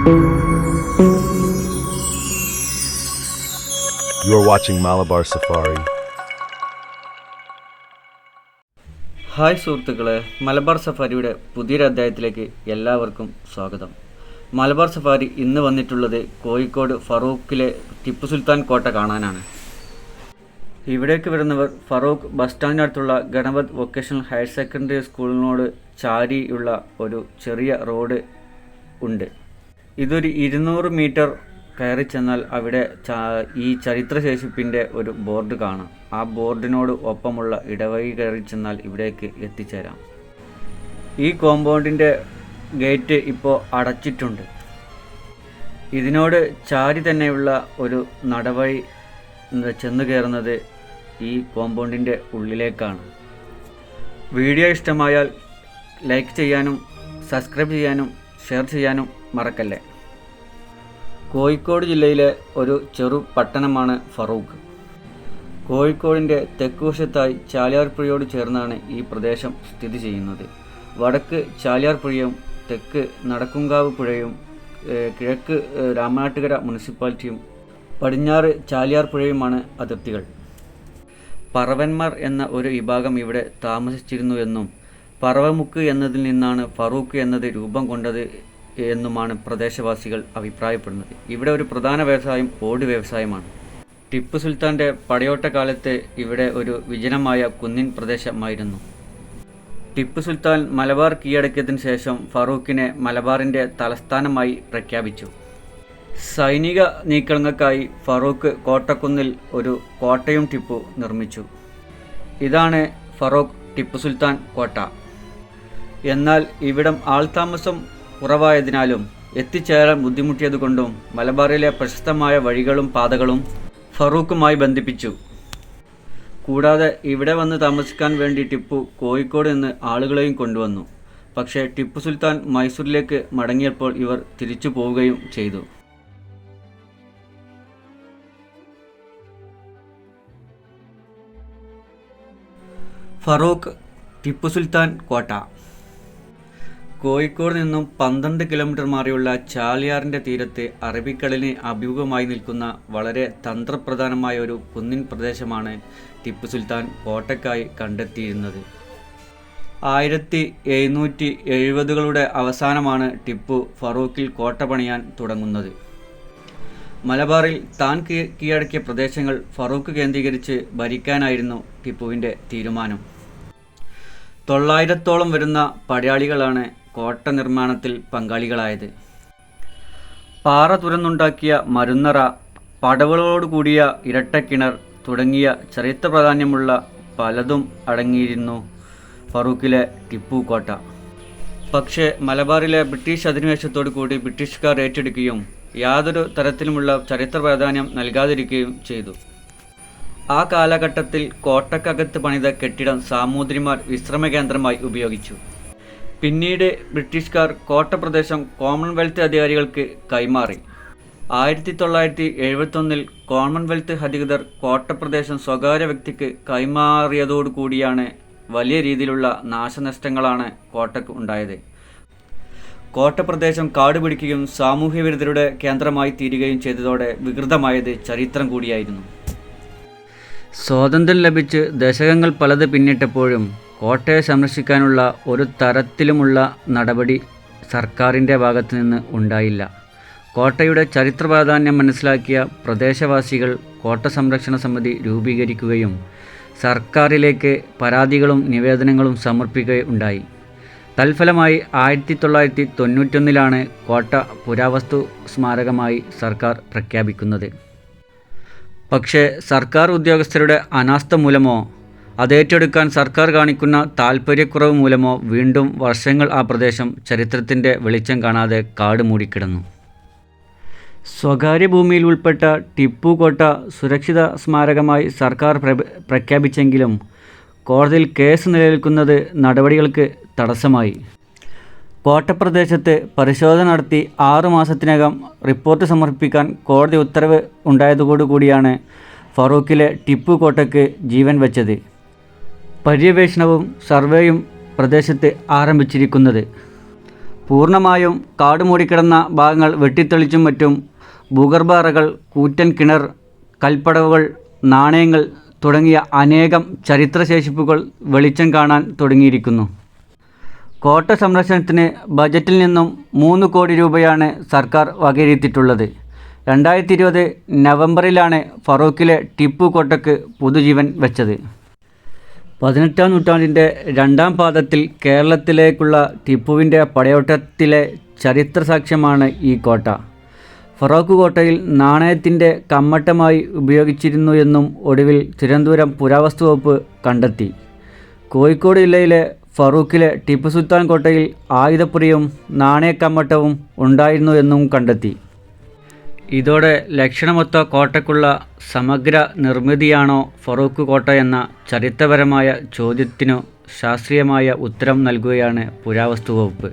You are watching Malabar Safari. Hi സുഹൃത്തുക്കളെ, മലബാർ സഫാരിയുടെ പുതിയൊരു അധ്യായത്തിലേക്ക് എല്ലാവർക്കും സ്വാഗതം. മലബാർ സഫാരി ഇന്ന് വന്നിട്ടുള്ളത് കോഴിക്കോട് ഫറൂഖിലെ ടിപ്പു സുൽത്താൻ കോട്ട കാണാനാണ്. ഇവിടേക്ക് വരുന്നവർ ഫറൂഖ് ബസ് സ്റ്റാൻഡിനടുത്തുള്ള ഗണപത് വൊക്കേഷണൽ ഹയർ സെക്കൻഡറി സ്കൂളിനോട് ചാരിയുള്ള ഒരു ചെറിയ റോഡ് ഉണ്ട്. ഇതൊരു 200 മീറ്റർ കയറി ചെന്നാൽ അവിടെ ഈ ചരിത്രശേഷിപ്പിൻ്റെ ഒരു ബോർഡ് കാണാം. ആ ബോർഡിനോട് ഒപ്പമുള്ള ഇടവഴി കയറി ചെന്നാൽ ഇവിടേക്ക് എത്തിച്ചേരാം. ഈ കോമ്പൗണ്ടിൻ്റെ ഗേറ്റ് ഇപ്പോൾ അടച്ചിട്ടുണ്ട്. ഇതിനോട് ചാരി തന്നെയുള്ള ഒരു നടവഴി ചെന്ന് കയറുന്നത് ഈ കോമ്പൗണ്ടിൻ്റെ ഉള്ളിലേക്കാണ്. വീഡിയോ ഇഷ്ടമായാൽ ലൈക്ക് ചെയ്യാനും സബ്സ്ക്രൈബ് ചെയ്യാനും ഷെയർ ചെയ്യാനും മറക്കല്ലേ. കോഴിക്കോട് ജില്ലയിലെ ഒരു ചെറു പട്ടണമാണ് ഫറൂഖ്. കോഴിക്കോടിൻ്റെ തെക്കുവശത്തായി ചാലിയാർപ്പുഴയോട് ചേർന്നാണ് ഈ പ്രദേശം സ്ഥിതി ചെയ്യുന്നത്. വടക്ക് ചാലിയാർപ്പുഴയും തെക്ക് നടക്കുംകാവ് പുഴയും കിഴക്ക് രാമനാട്ടുകര മുനിസിപ്പാലിറ്റിയും പടിഞ്ഞാറ് ചാലിയാർപ്പുഴയുമാണ് അതിർത്തികൾ. പറവന്മാർ എന്ന ഒരു വിഭാഗം ഇവിടെ താമസിച്ചിരുന്നുവെന്നും പറവമുക്ക് എന്നതിൽ നിന്നാണ് ഫറൂഖ് എന്നത് രൂപം കൊണ്ടത് എന്നുമാണ് പ്രദേശവാസികൾ അഭിപ്രായപ്പെടുന്നത്. ഇവിടെ ഒരു പ്രധാന വ്യവസായം ഓട് വ്യവസായമാണ്. ടിപ്പു സുൽത്താൻ്റെ പടയോട്ടക്കാലത്ത് ഇവിടെ ഒരു വിജനമായ കുന്നിൻ പ്രദേശമായിരുന്നു. ടിപ്പു സുൽത്താൻ മലബാർ കീഴടക്കിയതിനു ശേഷം ഫറൂഖിനെ മലബാറിൻ്റെ തലസ്ഥാനമായി പ്രഖ്യാപിച്ചു. സൈനിക നീക്കങ്ങൾക്കായി ഫറൂഖ് കോട്ടക്കുന്നിൽ ഒരു കോട്ടയും ടിപ്പു നിർമ്മിച്ചു. ഇതാണ് ഫറൂഖ് ടിപ്പു സുൽത്താൻ കോട്ട. എന്നാൽ ഇവിടം ആൾതാമസം കുറവായതിനാലും എത്തിച്ചേരാൻ ബുദ്ധിമുട്ടിയതുകൊണ്ടും മലബാറിലെ പ്രശസ്തമായ വഴികളും പാതകളും ഫറൂഖുമായി ബന്ധിപ്പിച്ചു. കൂടാതെ ഇവിടെ വന്ന് താമസിക്കാൻ വേണ്ടി ടിപ്പു കോഴിക്കോട് നിന്ന് ആളുകളെയും കൊണ്ടുവന്നു. പക്ഷേ ടിപ്പു സുൽത്താൻ മൈസൂരിലേക്ക് മടങ്ങിയപ്പോൾ ഇവർ തിരിച്ചു പോവുകയും ചെയ്തു. ഫറൂഖ് ടിപ്പു സുൽത്താൻ കോട്ട കോഴിക്കോട് നിന്നും 12 കിലോമീറ്റർ മാറിയുള്ള ചാലിയാറിൻ്റെ തീരത്ത് അറബിക്കടലിന് അഭിമുഖമായി നിൽക്കുന്ന വളരെ തന്ത്രപ്രധാനമായ ഒരു കുന്നിൻ പ്രദേശമാണ് ടിപ്പു സുൽത്താൻ കോട്ടയ്ക്കായി കണ്ടെത്തിയിരുന്നത്. 1770കളുടെ അവസാനമാണ് ടിപ്പു ഫറൂഖിൽ കോട്ട പണിയാൻ തുടങ്ങുന്നത്. മലബാറിൽ താൻ കീഴടക്കിയ പ്രദേശങ്ങൾ ഫറൂഖ് കേന്ദ്രീകരിച്ച് ഭരിക്കാനായിരുന്നു ടിപ്പുവിൻ്റെ തീരുമാനം. 900ഓളം വരുന്ന പടയാളികളാണ് കോട്ട നിർമ്മാണത്തിൽ പങ്കാളികളായത്. പാറ തുരന്നുണ്ടാക്കിയ മരുന്നറ, പടവുകളോടുകൂടിയ ഇരട്ടക്കിണർ തുടങ്ങിയ ചരിത്ര പ്രാധാന്യമുള്ള പലതും അടങ്ങിയിരുന്നു ഫറൂഖിലെ ടിപ്പു കോട്ട. പക്ഷേ മലബാറിലെ ബ്രിട്ടീഷ് അധിനിവേശത്തോടു കൂടി ബ്രിട്ടീഷുകാർ ഏറ്റെടുക്കുകയും യാതൊരു തരത്തിലുമുള്ള ചരിത്ര പ്രാധാന്യം നൽകാതിരിക്കുകയും ചെയ്തു. ആ കാലഘട്ടത്തിൽ കോട്ടക്കകത്ത് പണിത കെട്ടിടം സാമൂതിരിമാർ വിശ്രമകേന്ദ്രമായി ഉപയോഗിച്ചു. പിന്നീട് ബ്രിട്ടീഷുകാർ കോട്ടപ്രദേശം കോമൺവെൽത്ത് അധികാരികൾക്ക് കൈമാറി. 1971 കോമൺവെൽത്ത് അധികൃതർ കോട്ടപ്രദേശം സ്വകാര്യ വ്യക്തിക്ക് കൈമാറിയതോടുകൂടിയാണ് വലിയ രീതിയിലുള്ള നാശനഷ്ടങ്ങളാണ് കോട്ടയ്ക്ക് ഉണ്ടായത്. കോട്ടപ്രദേശം കാടുപിടിക്കുകയും സാമൂഹ്യ വിരുദ്ധരുടെ കേന്ദ്രമായി തീരുകയും ചെയ്തതോടെ വികൃതമായത് ചരിത്രം കൂടിയായിരുന്നു. സ്വാതന്ത്ര്യം ലഭിച്ച് ദശകങ്ങൾ പലത് പിന്നിട്ടപ്പോഴും കോട്ടയെ സംരക്ഷിക്കാനുള്ള ഒരു തരത്തിലുമുള്ള നടപടി സർക്കാരിൻ്റെ ഭാഗത്തു നിന്ന് ഉണ്ടായില്ല. കോട്ടയുടെ ചരിത്ര പ്രാധാന്യം മനസ്സിലാക്കിയ പ്രദേശവാസികൾ കോട്ട സംരക്ഷണ സമിതി രൂപീകരിക്കുകയും സർക്കാരിലേക്ക് പരാതികളും നിവേദനങ്ങളും സമർപ്പിക്കുകയുണ്ടായി. തൽഫലമായി 1991 കോട്ട പുരാവസ്തു സ്മാരകമായി സർക്കാർ പ്രഖ്യാപിക്കുന്നത്. പക്ഷേ സർക്കാർ ഉദ്യോഗസ്ഥരുടെ അനാസ്ഥ മൂലമോ അതേറ്റെടുക്കാൻ സർക്കാർ കാണിക്കുന്ന താൽപ്പര്യക്കുറവ് മൂലമോ വീണ്ടും വർഷങ്ങൾ ആ പ്രദേശം ചരിത്രത്തിൻ്റെ വെളിച്ചം കാണാതെ കാട് മൂടിക്കിടന്നു. സ്വകാര്യ ഭൂമിയിൽ ഉൾപ്പെട്ട ടിപ്പു കോട്ട സുരക്ഷിത സ്മാരകമായി സർക്കാർ പ്രഖ്യാപിച്ചെങ്കിലും കോടതിയിൽ കേസ് നിലനിൽക്കുന്നത് നടപടികൾക്ക് തടസ്സമായി. കോട്ടപ്രദേശത്ത് പരിശോധന നടത്തി 6 മാസത്തിനകം റിപ്പോർട്ട് സമർപ്പിക്കാൻ കോടതി ഉത്തരവ് ഉണ്ടായതോടുകൂടിയാണ് ഫറൂഖിലെ ടിപ്പു കോട്ടയ്ക്ക് ജീവൻ വച്ചത്. പര്യവേഷണവും സർവേയും പ്രദേശത്ത് ആരംഭിച്ചിരിക്കുന്നത്. പൂർണ്ണമായും കാട് മൂടിക്കിടന്ന ഭാഗങ്ങൾ വെട്ടിത്തെളിച്ചും മറ്റും ഭൂഗർഭ അറകൾ, കൂറ്റൻ കിണർ, കൽപ്പടവുകൾ, നാണയങ്ങൾ തുടങ്ങിയ അനേകം ചരിത്രശേഷിപ്പുകൾ വെളിച്ചം കാണാൻ തുടങ്ങിയിരിക്കുന്നു. കോട്ട സംരക്ഷണത്തിന് ബജറ്റിൽ നിന്നും 3 കോടി രൂപയാണ് സർക്കാർ വകയിരുത്തിയിട്ടുള്ളത്. 2020 നവംബറിലാണ് ഫറൂഖിലെ ടിപ്പു കോട്ടയ്ക്ക് പുതുജീവൻ വെച്ചത്. 18ാം നൂറ്റാണ്ടിൻ്റെ 2ാം പാദത്തിൽ കേരളത്തിലേക്കുള്ള ടിപ്പുവിൻ്റെ പടയോട്ടത്തിലെ ചരിത്രസാക്ഷ്യമാണ് ഈ കോട്ട. ഫറൂഖ് കോട്ടയിൽ നാണയത്തിൻ്റെ കമ്മട്ടമായി ഉപയോഗിച്ചിരുന്നു എന്നും ഒടുവിൽ തിരുവനന്തപുരം പുരാവസ്തു വകുപ്പ് കണ്ടെത്തി. കോഴിക്കോട് ജില്ലയിലെ ഫറൂഖിലെ ടിപ്പു സുൽത്താൻ കോട്ടയിൽ ആയുധപ്പുരയും നാണയക്കമ്മട്ടവും ഉണ്ടായിരുന്നു എന്നും കണ്ടെത്തി. ഇതോടെ ലക്ഷണമൊത്ത കോട്ടയ്ക്കുള്ള സമഗ്ര നിർമ്മിതിയാണോ ഫറൂഖ് കോട്ട എന്ന ചരിത്രപരമായ ചോദ്യത്തിനു ശാസ്ത്രീയമായ ഉത്തരം നൽകുകയാണ് പുരാവസ്തു വകുപ്പ്.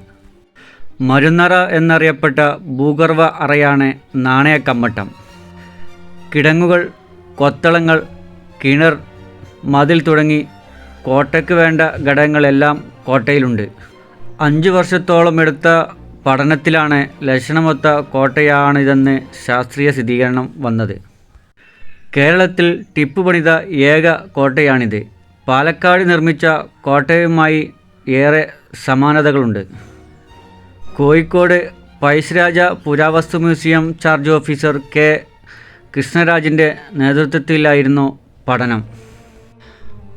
മരുന്നറ എന്നറിയപ്പെട്ട ഭൂഗർഭ അറയാണ് നാണയക്കമ്മട്ടം. കിടങ്ങുകൾ, കൊത്തളങ്ങൾ, കിണർ, മതിൽ തുടങ്ങി കോട്ടയ്ക്ക് വേണ്ട ഘടകങ്ങളെല്ലാം കോട്ടയിലുണ്ട്. 5 വർഷത്തോളം എടുത്ത പഠനത്തിലാണ് ലക്ഷണമൊത്ത കോട്ടയാണിതെന്ന് ശാസ്ത്രീയ സ്ഥിരീകരണം വന്നത്. കേരളത്തിൽ ടിപ്പു പണിത ഏക കോട്ടയാണിത്. പാലക്കാട് നിർമ്മിച്ച കോട്ടയുമായി ഏറെ സമാനതകളുണ്ട്. കോഴിക്കോട് പഴശ്ശിരാജ പുരാവസ്തു മ്യൂസിയം ചാർജ് ഓഫീസർ കെ കൃഷ്ണരാജിൻ്റെ നേതൃത്വത്തിലായിരുന്നു പഠനം.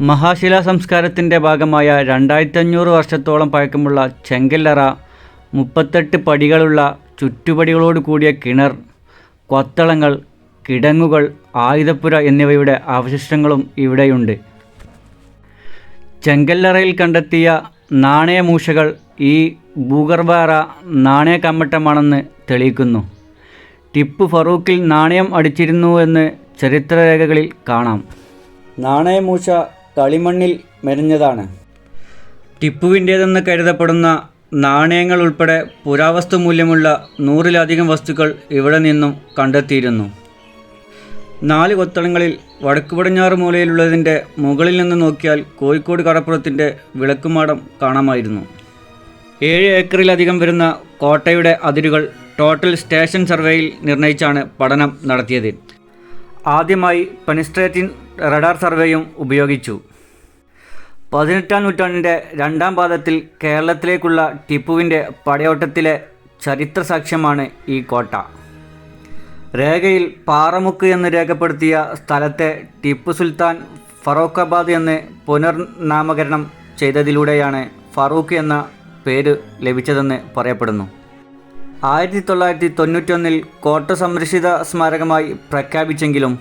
മഹാശിലാ സംസ്കാരത്തിൻ്റെ ഭാഗമായ 2500 വർഷത്തോളം പഴക്കമുള്ള ചെങ്കല്ലറ, 38 പടികളുള്ള ചുറ്റുപടികളോട് കൂടിയ കിണർ, കൊത്തളങ്ങൾ, കിടങ്ങുകൾ, ആയുധപ്പുര എന്നിവയുടെ അവശിഷ്ടങ്ങളും ഇവിടെയുണ്ട്. ചെങ്കല്ലറയിൽ കണ്ടെത്തിയ നാണയമൂഷകൾ ഈ ഭൂഗർഭ അറ നാണയക്കമ്മട്ടമാണെന്ന് തെളിയിക്കുന്നു. ടിപ്പു ഫറൂഖിൽ നാണയം അടിച്ചിരുന്നുവെന്ന് ചരിത്രരേഖകളിൽ കാണാം. നാണയമൂഷ കളിമണ്ണിൽ മെനഞ്ഞതാണ്. ടിപ്പുവിൻ്റേതെന്ന് കരുതപ്പെടുന്ന നാണയങ്ങൾ ഉൾപ്പെടെ പുരാവസ്തു മൂല്യമുള്ള 100-ലധികം വസ്തുക്കൾ ഇവിടെ നിന്നും കണ്ടെത്തിയിരുന്നു. 4 കൊത്തളങ്ങളിൽ വടക്കു പടിഞ്ഞാറ് മൂലയിലുള്ളതിൻ്റെ മുകളിൽ നിന്ന് നോക്കിയാൽ കോഴിക്കോട് കടപ്പുറത്തിൻ്റെ വിളക്കുമാടം കാണാമായിരുന്നു. 7 ഏക്കറിലധികം വരുന്ന കോട്ടയുടെ അതിരുകൾ ടോട്ടൽ സ്റ്റേഷൻ സർവേയിൽ നിർണയിച്ചാണ് പഠനം നടത്തിയത്. ആദ്യമായി പെനിട്രേറ്റിംഗ് റഡാർ സർവേയും ഉപയോഗിച്ചു. 18ാം നൂറ്റാണ്ടിൻ്റെ 2ാം പാദത്തിൽ കേരളത്തിലേക്കുള്ള ടിപ്പുവിൻ്റെ പടയോട്ടത്തിലെ ചരിത്രസാക്ഷ്യമാണ് ഈ കോട്ട. രേഖയിൽ പാറമുക്ക് എന്ന് രേഖപ്പെടുത്തിയ സ്ഥലത്തെ ടിപ്പു സുൽത്താൻ ഫറൂഖാബാദ് എന്ന് പുനർനാമകരണം ചെയ്തതിലൂടെയാണ് ഫറൂഖ് എന്ന പേര് ലഭിച്ചതെന്ന് പറയപ്പെടുന്നു. 1991 കോട്ട സംരക്ഷിത സ്മാരകമായി പ്രഖ്യാപിച്ചെങ്കിലും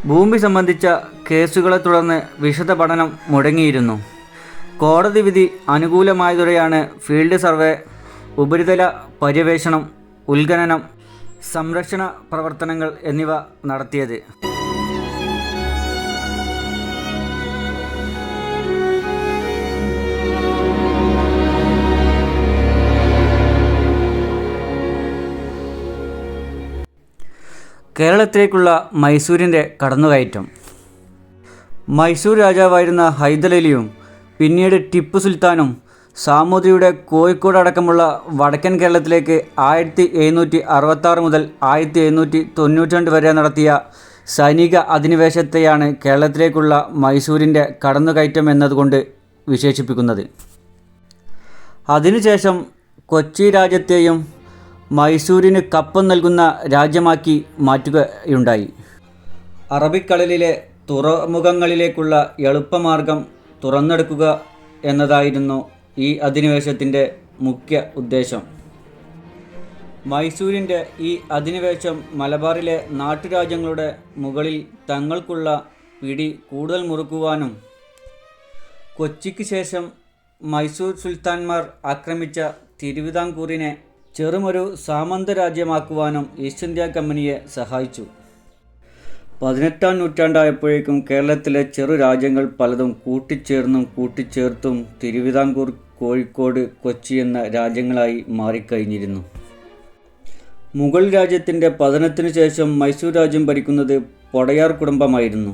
ഭൂമി സംബന്ധിച്ച കേസുകളെ തുടർന്ന് വിശദ പഠനം മുടങ്ങിയിരുന്നു. കോടതി വിധി അനുകൂലമായതോടെയാണ് ഫീൽഡ് സർവേ, ഉപരിതല പര്യവേഷണം, ഉത്ഖനനം, സംരക്ഷണ പ്രവർത്തനങ്ങൾ എന്നിവ നടത്തിയത്. കേരളത്തിലേക്കുള്ള മൈസൂരിൻ്റെ കടന്നുകയറ്റം. മൈസൂർ രാജാവായിരുന്ന ഹൈദരലിയും പിന്നീട് ടിപ്പു സുൽത്താനും സാമൂതിരിയുടെ കോഴിക്കോട് അടക്കമുള്ള വടക്കൻ കേരളത്തിലേക്ക് 1766 മുതൽ 1792 വരെ നടത്തിയ സൈനിക അധിനിവേശത്തെയാണ് കേരളത്തിലേക്കുള്ള മൈസൂരിൻ്റെ കടന്നുകയറ്റം എന്നതുകൊണ്ട് വിശേഷിപ്പിക്കുന്നത്. അതിനുശേഷം കൊച്ചി രാജ്യത്തെയും മൈസൂരിന് കപ്പം നൽകുന്ന രാജ്യമാക്കി മാറ്റുകയുണ്ടായി. അറബിക്കടലിലെ തുറമുഖങ്ങളിലേക്കുള്ള എളുപ്പമാർഗം തുറന്നെടുക്കുക എന്നതായിരുന്നു ഈ അധിനിവേശത്തിൻ്റെ മുഖ്യ ഉദ്ദേശം. മൈസൂരിൻ്റെ ഈ അധിനിവേശം മലബാറിലെ നാട്ടുരാജ്യങ്ങളുടെ മുകളിൽ തങ്ങൾക്കുള്ള പിടി കൂടുതൽ മുറുക്കുവാനും കൊച്ചിക്ക് ശേഷം മൈസൂർ സുൽത്താൻമാർ ആക്രമിച്ച തിരുവിതാംകൂറിനെ ചെറുമൊരു സാമന്ത രാജ്യമാക്കുവാനും ഈസ്റ്റ് ഇന്ത്യ കമ്പനിയെ സഹായിച്ചു. 18ാം നൂറ്റാണ്ടായപ്പോഴേക്കും കേരളത്തിലെ ചെറു രാജ്യങ്ങൾ പലതും കൂട്ടിച്ചേർത്തും തിരുവിതാംകൂർ, കോഴിക്കോട്, കൊച്ചി എന്ന രാജ്യങ്ങളായി മാറിക്കഴിഞ്ഞിരുന്നു. മുഗൾ രാജ്യത്തിൻ്റെ പതനത്തിനു ശേഷം മൈസൂർ രാജ്യം ഭരിക്കുന്നത് പൊടയാർ കുടുംബമായിരുന്നു.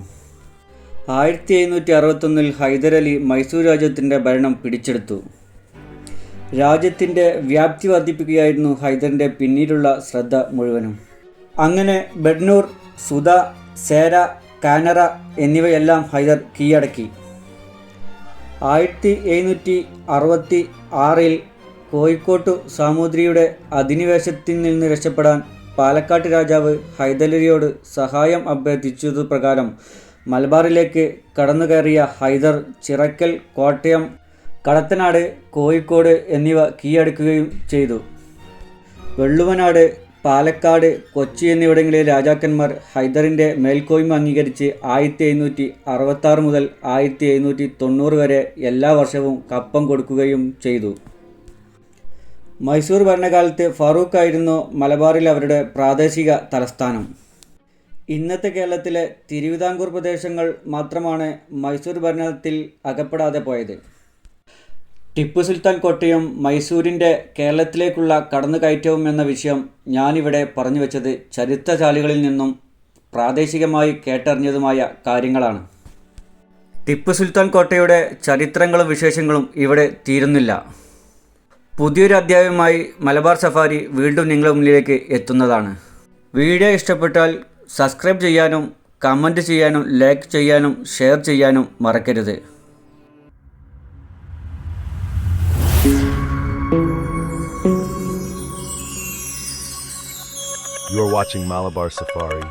1761 ഹൈദരലി മൈസൂർ രാജ്യത്തിൻ്റെ ഭരണം പിടിച്ചെടുത്തു. രാജ്യത്തിൻ്റെ വ്യാപ്തി വർദ്ധിപ്പിക്കുകയായിരുന്നു ഹൈദറിൻ്റെ പിന്നീടുള്ള ശ്രദ്ധ മുഴുവനും. അങ്ങനെ ബെഡ്നൂർ, സുധ, സേര, കാനറ എന്നിവയെല്ലാം ഹൈദർ കീഴടക്കി. 1766 കോഴിക്കോട്ടു സാമൂതിരിയുടെ അധിനിവേശത്തിൽ നിന്ന് രക്ഷപ്പെടാൻ പാലക്കാട്ട് രാജാവ് ഹൈദരലിയോട് സഹായം അഭ്യർത്ഥിച്ചതുപ്രകാരം മലബാറിലേക്ക് കടന്നുകയറിയ ഹൈദർ ചിറക്കൽ, കോട്ടയം, കടത്തനാട്, കോഴിക്കോട് എന്നിവ കീഴടക്കുകയും ചെയ്തു. വെള്ളുവനാട്, പാലക്കാട്, കൊച്ചി എന്നിവിടങ്ങളിലെ രാജാക്കന്മാർ ഹൈദറിൻ്റെ മേൽക്കോയ്മ അംഗീകരിച്ച് 1766 മുതൽ 1790 വരെ എല്ലാ വർഷവും കപ്പം കൊടുക്കുകയും ചെയ്തു. മൈസൂർ ഭരണകാലത്ത് ഫാറൂഖായിരുന്നു മലബാറിൽ അവരുടെ പ്രാദേശിക തലസ്ഥാനം. ഇന്നത്തെ കേരളത്തിലെ തിരുവിതാംകൂർ പ്രദേശങ്ങൾ മാത്രമാണ് മൈസൂർ ഭരണത്തിൽ അകപ്പെടാതെ പോയത്. ടിപ്പു സുൽത്താൻ കോട്ടയും മൈസൂരിൻ്റെ കേരളത്തിലേക്കുള്ള കടന്നുകയറ്റവും എന്ന വിഷയം ഞാനിവിടെ പറഞ്ഞു വെച്ചത് ചരിത്രശാലികളിൽ നിന്നും പ്രാദേശികമായി കേട്ടറിഞ്ഞതുമായ കാര്യങ്ങളാണ്. ടിപ്പു സുൽത്താൻ കോട്ടയുടെ ചരിത്രങ്ങളും വിശേഷങ്ങളും ഇവിടെ തീരുന്നില്ല. പുതിയൊരു അധ്യായവുമായി മലബാർ സഫാരി വീണ്ടും നിങ്ങളുടെ മുന്നിലേക്ക് എത്തുന്നതാണ്. വീഡിയോ ഇഷ്ടപ്പെട്ടാൽ സബ്സ്ക്രൈബ് ചെയ്യാനും കമൻറ്റ് ചെയ്യാനും ലൈക്ക് ചെയ്യാനും ഷെയർ ചെയ്യാനും മറക്കരുത്. You are watching Malabar Safari.